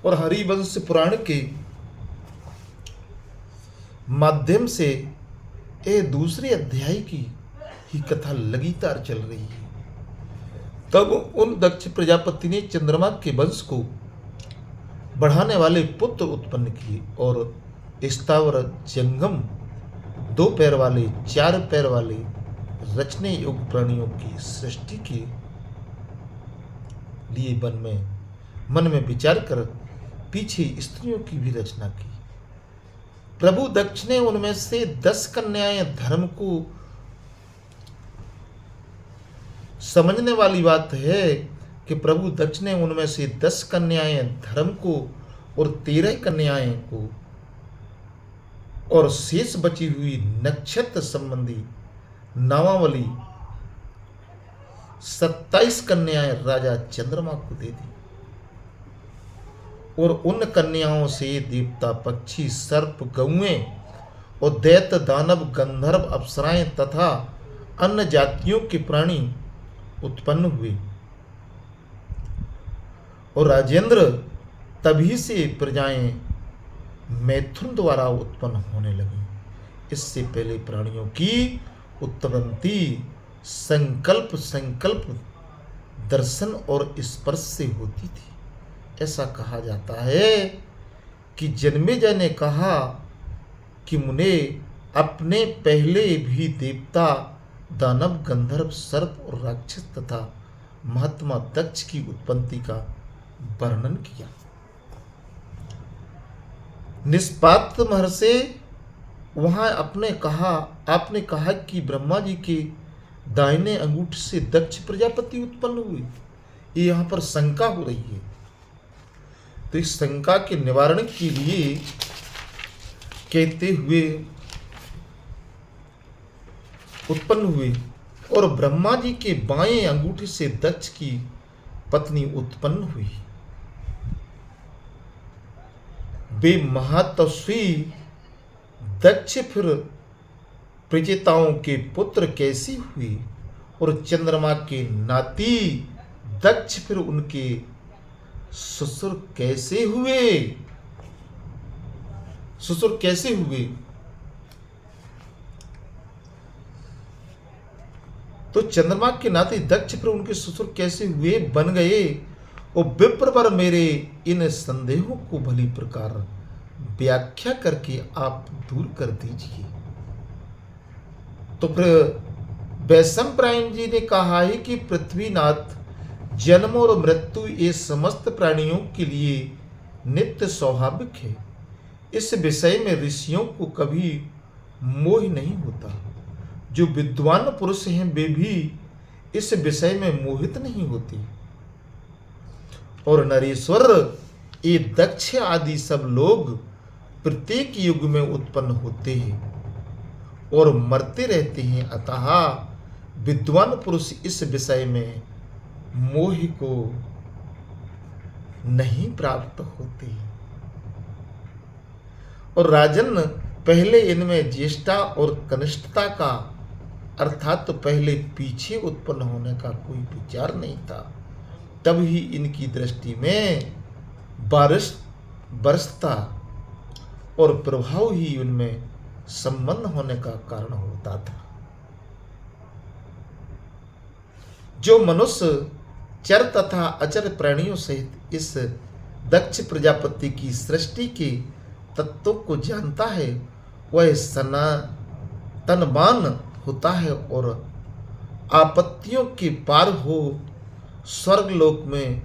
और हरिवंश पुराण के माध्यम से ये दूसरे अध्याय की ही कथा लगातार चल रही है। तब उन दक्ष प्रजापति ने चंद्रमा के वंश को बढ़ाने वाले पुत्र उत्पन्न किए और स्थावर जंगम 2 पैर वाले 4 पैर वाले रचने योग्य प्राणियों की सृष्टि के लिए मन में विचार कर पीछे स्त्रियों की भी रचना की। प्रभु दक्ष ने उनमें से 10 कन्याएं धर्म को समझने वाली बात है कि प्रभु दक्ष ने उनमें से 10 कन्याएं धर्म को और 13 कन्याएं को और शेष बची हुई नक्षत्र संबंधी नामावली 27 कन्याएं राजा चंद्रमा को दे दी और उन कन्याओं से देवता, पक्षी, सर्प, गौएं और दैत्य, दानव, गंधर्व, अप्सराएं तथा अन्य जातियों के प्राणी उत्पन्न हुए। और राजेंद्र, तभी से प्रजाएं मैथुन द्वारा उत्पन्न होने लगी। इससे पहले प्राणियों की उत्पत्ति संकल्प दर्शन और स्पर्श से होती थी। ऐसा कहा जाता है कि जन्मेजय ने कहा कि मुने, अपने पहले भी देवता, दानव, गंधर्व, सर्प और राक्षस तथा महात्मा दक्ष की उत्पत्ति का वर्णन किया। निष्पात महर्षि वहां आपने कहा कि ब्रह्मा जी के दाहिने अंगूठे से दक्ष प्रजापति उत्पन्न हुए। ये यहाँ पर शंका हो रही है, तो इस शंका के निवारण के लिए कहते हुए उत्पन्न हुए और ब्रह्मा जी के बाएं अंगूठे से दक्ष की पत्नी उत्पन्न हुई। वे महातपस्वी दक्ष फिर प्रचेताओं के पुत्र कैसे हुए और चंद्रमा के नाती दक्ष फिर उनके ससुर कैसे हुए। तो चंद्रमा के नाती दक्ष फिर उनके ससुर कैसे हुए बन गए और विप्र पर मेरे इन संदेहों को भली प्रकार व्याख्या करके आप दूर कर दीजिए। तो फिर वैशंपायन जी ने कहा है कि पृथ्वीनाथ, जन्म और मृत्यु ये समस्त प्राणियों के लिए नित्य स्वाभाविक है। इस विषय में ऋषियों को कभी मोह नहीं होता। जो विद्वान पुरुष हैं वे भी इस विषय में मोहित नहीं होते। और नरेश्वर, ये दक्ष आदि सब लोग प्रत्येक युग में उत्पन्न होते हैं और मरते रहते हैं। अतः विद्वान पुरुष इस विषय में मोह को नहीं प्राप्त होते। और राजन, पहले इनमें ज्येष्ठता और कनिष्ठता का अर्थात तो पहले पीछे उत्पन्न होने का कोई विचार नहीं था। तब ही इनकी दृष्टि में वरिष्ठता और प्रभाव ही उनमें संबंध होने का कारण होता था। जो मनुष्य चर तथा अचर प्राणियों सहित इस दक्ष प्रजापति की सृष्टि के तत्वों को जानता है, वह सनातनवान होता है और आपत्तियों के पार हो स्वर्गलोक में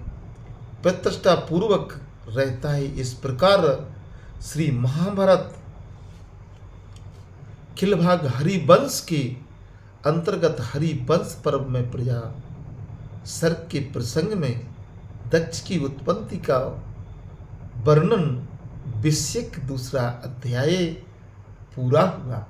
प्रतिष्ठा पूर्वक रहता है। इस प्रकार श्री महाभारत खिलभाग हरिवंश के अंतर्गत हरिवंश पर्व में प्रजा सर्ग के प्रसंग में दक्ष की उत्पत्ति का वर्णन विषयक दूसरा अध्याय पूरा हुआ।